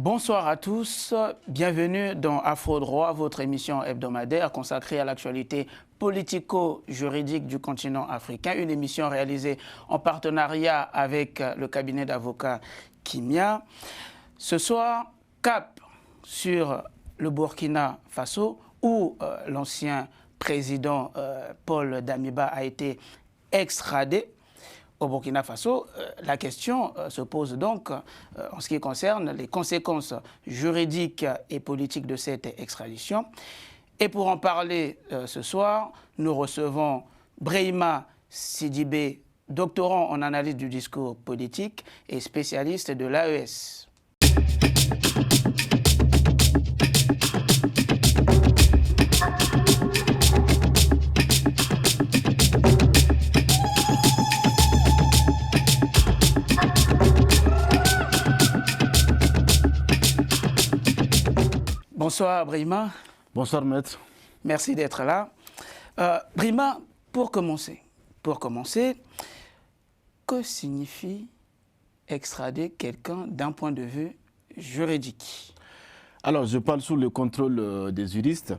Bonsoir à tous, bienvenue dans Afro Droit, votre émission hebdomadaire consacrée à l'actualité politico-juridique du continent africain. Une émission réalisée en partenariat avec le cabinet d'avocats Kimia. Ce soir, cap sur le Burkina Faso, où l'ancien président Paul Damiba a été extradé. Au Burkina Faso, la question se pose donc en ce qui concerne les conséquences juridiques et politiques de cette extradition. Et pour en parler ce soir, nous recevons Brahima Sidibé, doctorant en analyse du discours politique et spécialiste de l'AES. Bonsoir Brahima. Bonsoir maître. Merci d'être là. Brahima, pour commencer, que signifie extrader quelqu'un d'un point de vue juridique? Alors, je parle sous le contrôle des juristes.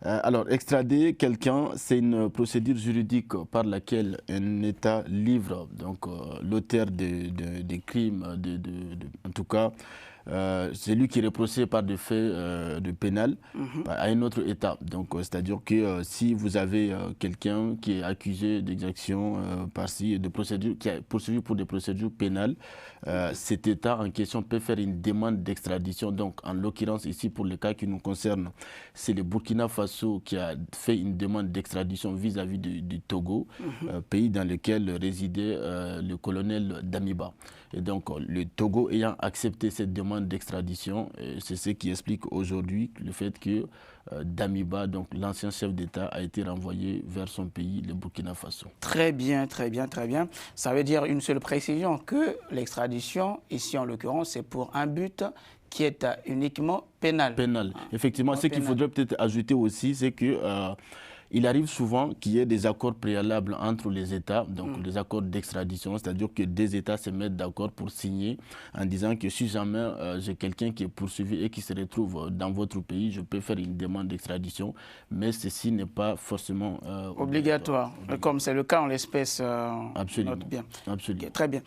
Alors, extrader quelqu'un, c'est une procédure juridique par laquelle un État livre donc l'auteur des crimes, en tout cas, c'est lui qui est reproché par des faits de pénal à un autre État. Donc, c'est-à-dire que si vous avez quelqu'un qui est accusé d'exaction de procédure, qui est poursuivi pour des procédures pénales, cet État en question peut faire une demande d'extradition. Donc, en l'occurrence, ici, pour le cas qui nous concerne, c'est le Burkina Faso qui a fait une demande d'extradition vis-à-vis du Togo, pays dans lequel résidait le colonel Damiba. Et donc, le Togo ayant accepté cette demande d'extradition, c'est ce qui explique aujourd'hui le fait que Damiba, donc l'ancien chef d'État, a été renvoyé vers son pays, le Burkina Faso. Très bien, très bien, très bien. Ça veut dire une seule précision, que l'extradition, ici en l'occurrence, c'est pour un but qui est uniquement pénal. Pénal. Effectivement, ce qu'il faudrait peut-être ajouter aussi, c'est que il arrive souvent qu'il y ait des accords préalables entre les États, donc des accords d'extradition, c'est-à-dire que des États se mettent d'accord pour signer en disant que si jamais j'ai quelqu'un qui est poursuivi et qui se retrouve dans votre pays, je peux faire une demande d'extradition, mais ceci n'est pas forcément obligatoire, comme c'est le cas en l'espèce. Absolument. Bien. Absolument. Okay, très bien.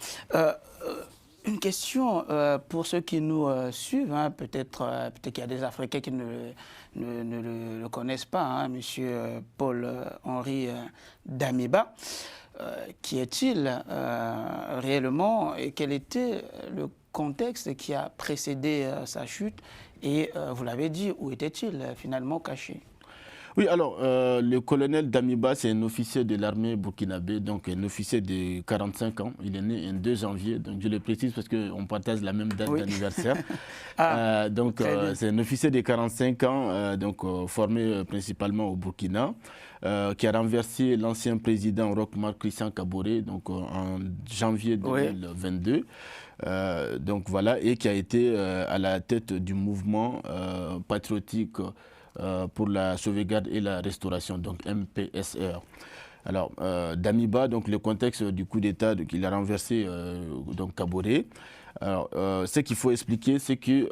Une question pour ceux qui nous suivent, hein, peut-être qu'il y a des Africains qui ne le connaissent pas, hein, Monsieur Paul-Henri Damiba. Qui est-il réellement et quel était le contexte qui a précédé sa chute et vous l'avez dit, où était-il finalement caché? Oui, alors, le colonel Damiba, c'est un officier de l'armée burkinabé, donc un officier de 45 ans. Il est né le 2 janvier, donc je le précise parce qu'on partage la même date d'anniversaire. Donc, c'est un officier de 45 ans, formé principalement au Burkina, qui a renversé l'ancien président Roch-Marc Christian Kaboré donc, en janvier 2022. Donc voilà, et qui a été à la tête du mouvement patriotique pour la sauvegarde et la restauration, donc MPSR. Alors, Damiba, donc le contexte du coup d'État qu'il a renversé donc Kaboré. Alors, ce qu'il faut expliquer, c'est que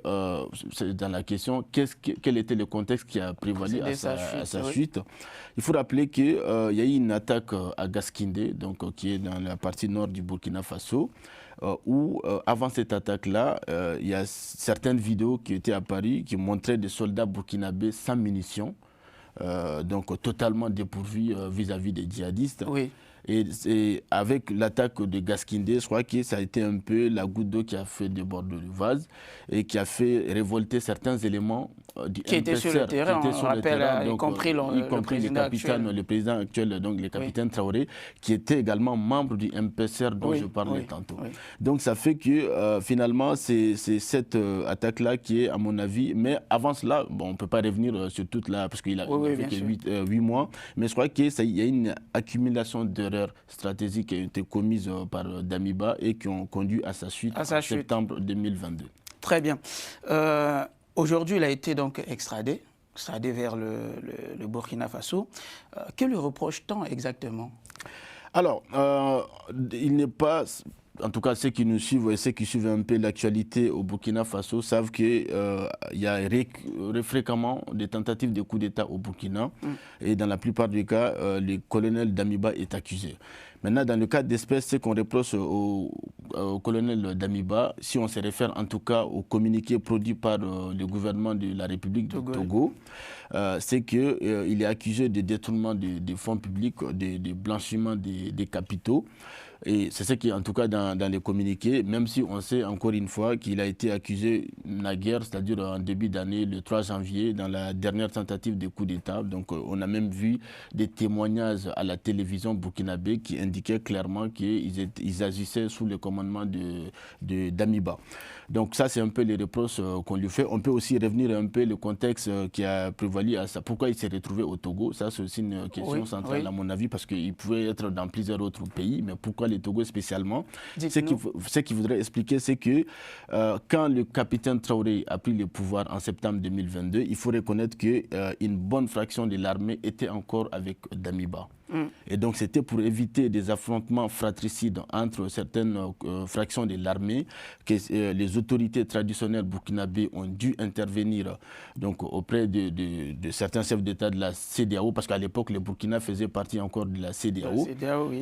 dans la question, quel était le contexte qui a prévalu à sa chute. Il faut rappeler qu'il y a eu une attaque à Gaskindé, donc qui est dans la partie nord du Burkina Faso, où avant cette attaque-là, il y a certaines vidéos qui étaient apparues qui montraient des soldats burkinabés sans munitions, donc totalement dépourvus vis-à-vis des djihadistes. Oui. Et avec l'attaque de Gaskindé, je crois que ça a été un peu la goutte d'eau qui a fait déborder le vase et qui a fait révolter certains éléments du qui étaient sur le terrain, on rappelle, y compris le président actuel, donc le capitaine Traoré, qui était également membre du MPSR dont je parlais tantôt. Oui. Donc ça fait que finalement, c'est cette attaque-là qui est, à mon avis, mais avant cela, bon, on ne peut pas revenir sur toute la, parce qu'il a fait que 8 mois, mais je crois qu'il y a une accumulation d'erreurs stratégiques qui ont été commises par Damiba et qui ont conduit à sa chute en septembre 2022. Très bien. Aujourd'hui, il a été donc extradé vers le Burkina Faso. Que lui reproche-t-on exactement? Alors, il n'est pas en tout cas ceux qui nous suivent et ceux qui suivent un peu l'actualité au Burkina Faso savent qu'il y a fréquemment des tentatives de coup d'État au Burkina. Et dans la plupart des cas, le colonel Damiba est accusé. Maintenant, dans le cas d'espèce, ce qu'on reproche au colonel Damiba, si on se réfère en tout cas au communiqué produit par le gouvernement de la République du Togo, c'est qu'il est accusé de détournement de fonds publics, de blanchiment des capitaux. Et c'est ce qui est en tout cas dans les communiqués, même si on sait encore une fois qu'il a été accusé naguère, c'est-à-dire en début d'année, le 3 janvier, dans la dernière tentative de coup d'État. Donc on a même vu des témoignages à la télévision burkinabé qui indiquaient clairement qu'ils agissaient sous le commandement de Damiba. Donc ça, c'est un peu les reproches qu'on lui fait. On peut aussi revenir un peu le contexte qui a prévalu à ça. Pourquoi il s'est retrouvé au Togo? Ça, c'est aussi une question centrale à mon avis, parce qu'il pouvait être dans plusieurs autres pays, mais pourquoi le Togo spécialement? Ce qu'il voudrait expliquer, c'est que quand le capitaine Traoré a pris le pouvoir en septembre 2022, il faut reconnaître qu'une bonne fraction de l'armée était encore avec Damiba. Et donc c'était pour éviter des affrontements fratricides entre certaines fractions de l'armée que les autorités traditionnelles burkinabées ont dû intervenir donc, auprès de certains chefs d'État de la CEDEAO, parce qu'à l'époque le Burkina faisait partie encore de la CEDEAO,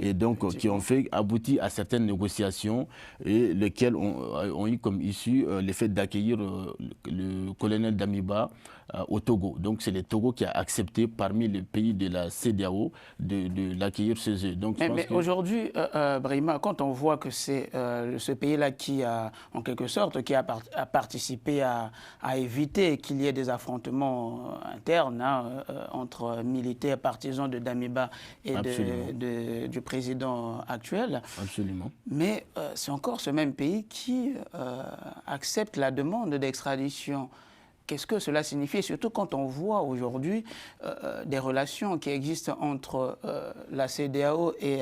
et donc qui ont fait aboutir à certaines négociations et lesquelles ont eu comme issue le fait d'accueillir le colonel Damiba au Togo. Donc c'est le Togo qui a accepté parmi les pays de la CEDEAO de l'accueillir chez eux. Donc, mais aujourd'hui, Brahima, quand on voit que c'est ce pays-là qui a, en quelque sorte, qui a participé à éviter qu'il y ait des affrontements internes entre militaires partisans de Damiba et du président actuel. Absolument. Mais c'est encore ce même pays qui accepte la demande d'extradition. Qu'est-ce que cela signifie? Surtout quand on voit aujourd'hui des relations qui existent entre la CEDEAO et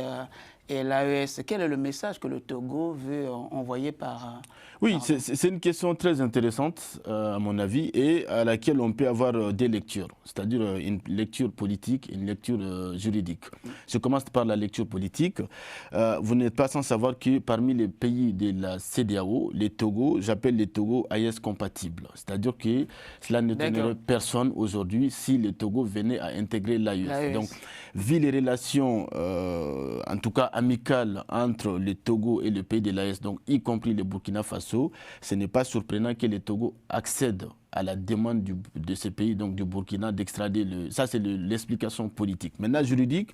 l'AES. Quel est le message que le Togo veut envoyer par... Oui, c'est une question très intéressante, à mon avis, et à laquelle on peut avoir des lectures, c'est-à-dire une lecture politique et une lecture juridique. Je commence par la lecture politique. Vous n'êtes pas sans savoir que parmi les pays de la CEDEAO, les Togo, j'appelle les Togo AES compatibles. C'est-à-dire que cela ne donnerait personne aujourd'hui si le Togo venait à intégrer l'AES. Donc, vu les relations, en tout cas amicales, entre le Togo et le pays de l'AES, donc y compris le Burkina Faso, ce n'est pas surprenant que le Togo accède à la demande de ce pays, donc du Burkina, d'extrader Ça, c'est l'explication politique. Maintenant, juridique,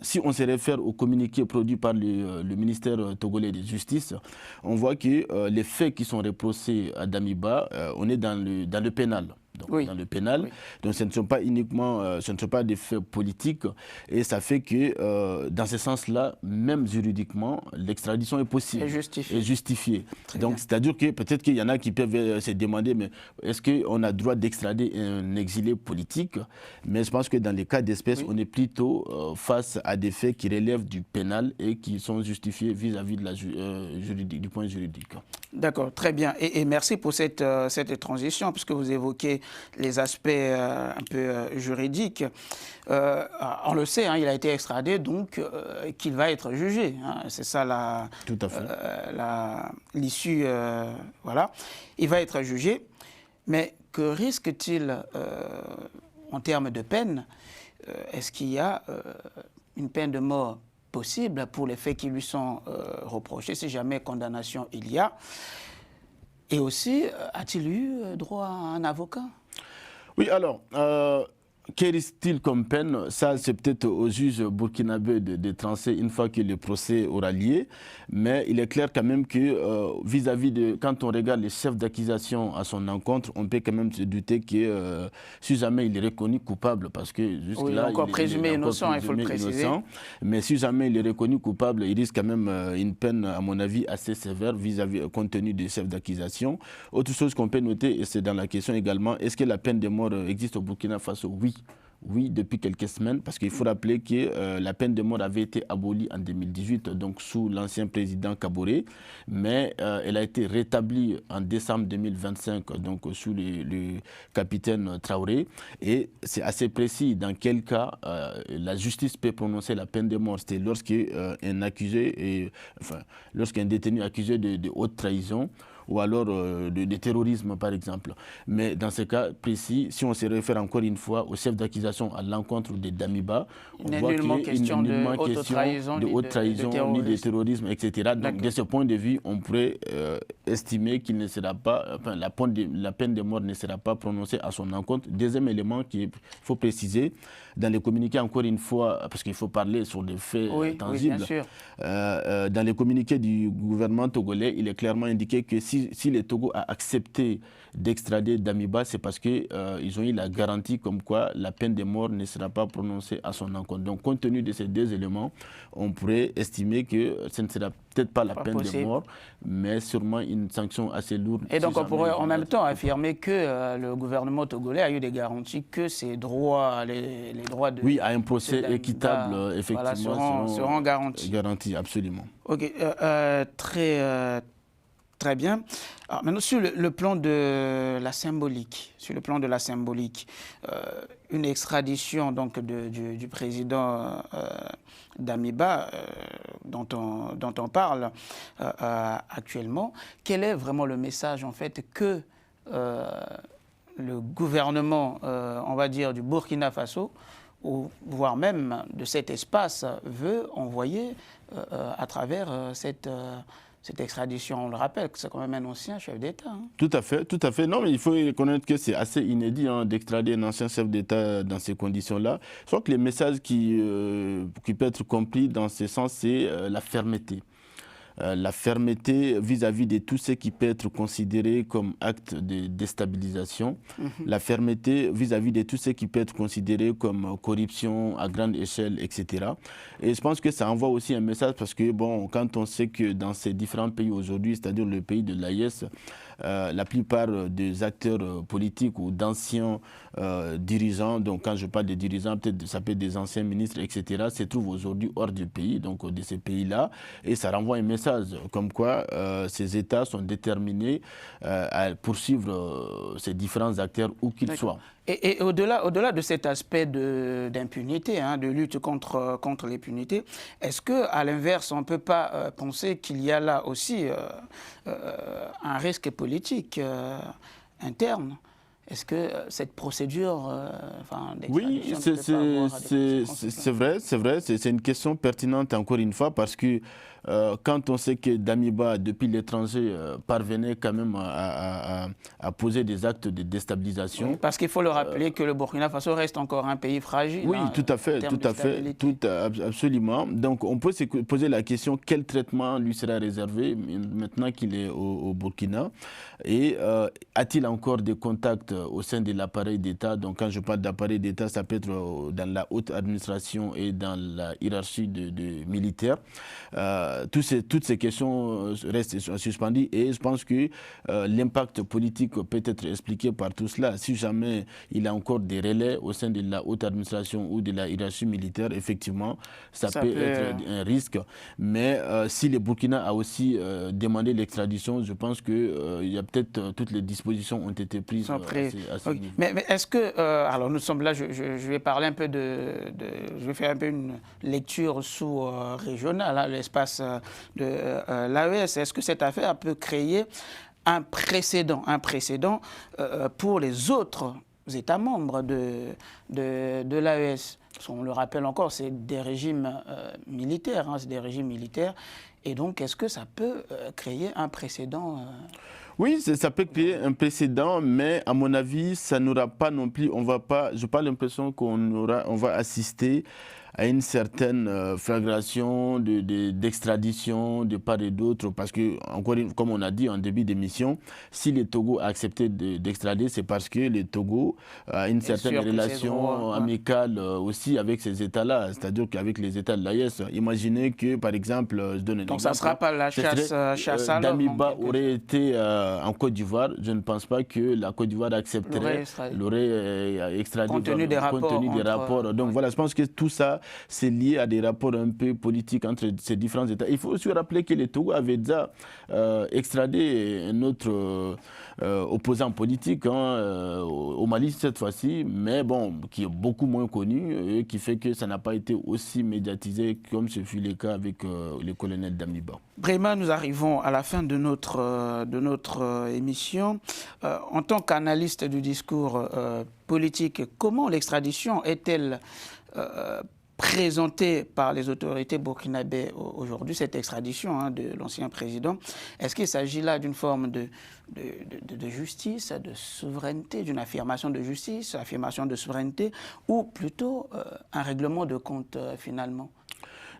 si on se réfère au communiqué produit par le ministère togolais de Justice, on voit que les faits qui sont reprochés à Damiba, on est dans le pénal. Donc, dans le pénal. Donc ce ne sont pas uniquement, ce ne sont pas des faits politiques, et ça fait que dans ce sens-là, même juridiquement, l'extradition est possible. Et justifiée. Donc c'est-à-dire que peut-être qu'il y en a qui peuvent se demander, mais est-ce qu'on a le droit d'extrader un exilé politique? Mais je pense que dans les cas d'espèce, on est plutôt face à des faits qui relèvent du pénal et qui sont justifiés vis-à-vis de la du point juridique. D'accord, très bien. Et merci pour cette transition, puisque vous évoquez les aspects un peu juridiques. On le sait, il a été extradé, donc qu'il va être jugé. C'est ça tout à fait. L'issue. Voilà. Il va être jugé. Mais que risque-t-il en termes de peine? Est-ce qu'il y a une peine de mort possible pour les faits qui lui sont reprochés, si jamais condamnation il y a? Et aussi, a-t-il eu droit à un avocat? Oui, alors, que risque-t-il comme peine? Ça, c'est peut-être au juge burkinabé de trancher une fois que le procès aura lieu. Mais il est clair quand même que vis-à-vis de... Quand on regarde les chefs d'accusation à son encontre, on peut quand même se douter que si jamais il est reconnu coupable, parce que jusque-là... encore présumé innocent, il faut le préciser. Mais si jamais il est reconnu coupable, il risque quand même une peine, à mon avis, assez sévère compte tenu des chefs d'accusation. Autre chose qu'on peut noter, et c'est dans la question également, est-ce que la peine de mort existe au Burkina Faso? Oui. Oui, depuis quelques semaines, parce qu'il faut rappeler que la peine de mort avait été abolie en 2018, donc sous l'ancien président Kaboré, mais elle a été rétablie en décembre 2025, donc sous le capitaine Traoré. Et c'est assez précis dans quel cas la justice peut prononcer la peine de mort. C'est lorsqu'un accusé, lorsqu'un détenu accusé de haute trahison, ou alors de terrorisme, par exemple. Mais dans ce cas précis, si on se réfère encore une fois au chef d'accusation à l'encontre de Damiba, on voit qu'il n'y a nullement question de haute trahison, ni de terrorisme, etc. Donc, de ce point de vue, on pourrait estimer qu'il ne sera pas, enfin, la peine de mort ne sera pas prononcée à son encontre. Deuxième élément qu'il faut préciser, dans les communiqués, encore une fois, parce qu'il faut parler sur des faits tangibles, oui, bien sûr. Dans les communiqués du gouvernement togolais, il est clairement indiqué que si le Togo a accepté d'extrader Damiba, c'est parce qu'ils ont eu la garantie comme quoi la peine de mort ne sera pas prononcée à son encontre. Donc, compte tenu de ces deux éléments, on pourrait estimer que ce ne sera peut-être pas la peine de mort, mais sûrement une sanction assez lourde. Et donc, on pourrait en même temps affirmer que le gouvernement togolais a eu des garanties que ses droits, les droits de... Oui, à un procès équitable, effectivement, seront garantis. Garantis, absolument. Ok, très bien. Alors, maintenant, sur le plan de la symbolique, une extradition donc du président Damiba dont on parle actuellement, quel est vraiment le message en fait que le gouvernement, on va dire, du Burkina Faso, ou voire même de cet espace, veut envoyer à travers cette extradition? On le rappelle que c'est quand même un ancien chef d'État. Hein. Tout à fait. Non, mais il faut reconnaître que c'est assez inédit d'extrader un ancien chef d'État dans ces conditions-là. Je crois que le message qui peut être compris dans ce sens, c'est la fermeté. La fermeté vis-à-vis de tout ce qui peut être considéré comme acte de déstabilisation, la fermeté vis-à-vis de tout ce qui peut être considéré comme corruption à grande échelle, etc. Et je pense que ça envoie aussi un message parce que, bon, quand on sait que dans ces différents pays aujourd'hui, c'est-à-dire le pays de l'AES, la plupart des acteurs politiques ou d'anciens dirigeants, donc quand je parle de dirigeants, peut-être ça peut être des anciens ministres, etc., se trouvent aujourd'hui hors du pays, donc de ces pays-là, et ça renvoie un message comme quoi ces États sont déterminés à poursuivre ces différents acteurs où qu'ils soient. Et au-delà de cet aspect d'impunité, de lutte contre l'impunité, est-ce qu'à l'inverse, on ne peut pas penser qu'il y a là aussi un risque politique interne? Est-ce que cette procédure oui, c'est vrai, c'est une question pertinente encore une fois parce que quand on sait que Damiba, depuis l'étranger, parvenait quand même à poser des actes de déstabilisation. Oui, parce qu'il faut le rappeler que le Burkina Faso reste encore un pays fragile. Oui, tout à fait, absolument. Donc on peut se poser la question quel traitement lui sera réservé maintenant qu'il est au Burkina et a-t-il encore des contacts au sein de l'appareil d'État? Donc quand je parle d'appareil d'État, ça peut être dans la haute administration et dans la hiérarchie de militaires. Toutes ces questions restent suspendues et je pense que l'impact politique peut être expliqué par tout cela. Si jamais il y a encore des relais au sein de la haute administration ou de la hiérarchie militaire, effectivement, ça peut être un risque. Mais si le Burkina a aussi demandé l'extradition, je pense qu'il y a peut-être toutes les dispositions ont été prises à ce niveau. Mais est-ce que, alors nous sommes là, je vais parler un peu je vais faire un peu une lecture sous-régionale, l'espace de l'AES. Est-ce que cette affaire peut créer un précédent pour les autres États membres de l'AES? On le rappelle encore, c'est des régimes militaires, c'est des régimes militaires. Et donc, est-ce que ça peut créer un précédent Oui, ça peut créer un précédent, mais à mon avis, ça n'aura pas non plus, je n'ai pas l'impression qu'on va assister à une certaine fragration d'extradition de part et d'autre, parce que, encore comme on a dit en début d'émission, si le Togo a accepté d'extrader, c'est parce que le Togo a une certaine relation amicale aussi avec ces États-là, c'est-à-dire qu'avec les États de l'AES. Imaginez que, par exemple, je donne un exemple. Donc ça ne sera pas la chasse à l'homme. Damiba aurait été en Côte d'Ivoire, je ne pense pas que la Côte d'Ivoire accepterait, l'aurait extradé compte tenu des rapports. Donc voilà, je pense que tout ça, c'est lié à des rapports un peu politiques entre ces différents États. Il faut aussi rappeler que le Togo avait déjà extradé un autre opposant politique au Mali cette fois-ci, mais bon, qui est beaucoup moins connu et qui fait que ça n'a pas été aussi médiatisé comme ce fut le cas avec le colonel Damiba. Brahima, nous arrivons à la fin de notre émission. En tant qu'analyste du discours politique, comment l'extradition est-elle présentée par les autorités burkinabées aujourd'hui, cette extradition de l'ancien président? Est-ce qu'il s'agit là d'une forme de justice, de souveraineté, d'une affirmation de justice, affirmation de souveraineté, ou plutôt un règlement de compte finalement?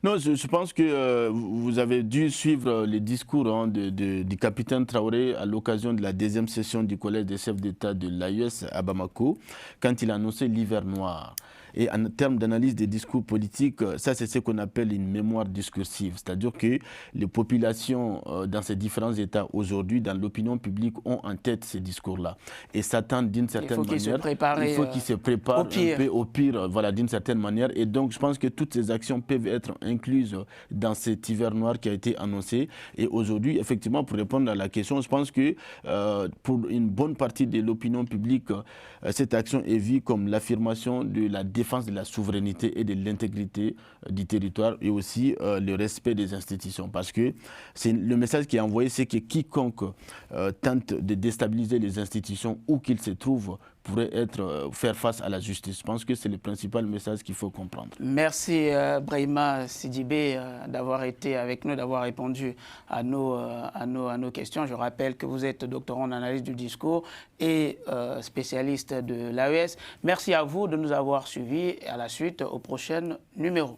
Non, je pense que vous avez dû suivre les discours du capitaine Traoré à l'occasion de la deuxième session du collège des chefs d'État de l'AES à Bamako, quand il a annoncé l'hiver noir. Et en termes d'analyse des discours politiques, ça c'est ce qu'on appelle une mémoire discursive. C'est-à-dire que les populations dans ces différents États aujourd'hui, dans l'opinion publique, ont en tête ces discours-là. Et s'attendent d'une certaine manière. Il faut qu'ils se préparent un peu au pire, voilà, d'une certaine manière. Et donc je pense que toutes ces actions peuvent être incluses dans cet hiver noir qui a été annoncé. Et aujourd'hui, effectivement, pour répondre à la question, je pense que pour une bonne partie de l'opinion publique, cette action est vue comme l'affirmation de la défense de la souveraineté et de l'intégrité du territoire et aussi le respect des institutions. Parce que le message qui est envoyé, c'est que quiconque tente de déstabiliser les institutions où qu'il se trouve pourrait faire face à la justice. Je pense que c'est le principal message qu'il faut comprendre. Merci Brahima Sidibé d'avoir été avec nous, d'avoir répondu à nos questions. Je rappelle que vous êtes doctorant en analyse du discours et spécialiste de l'AES. Merci à vous de nous avoir suivis et à la suite au prochain numéro.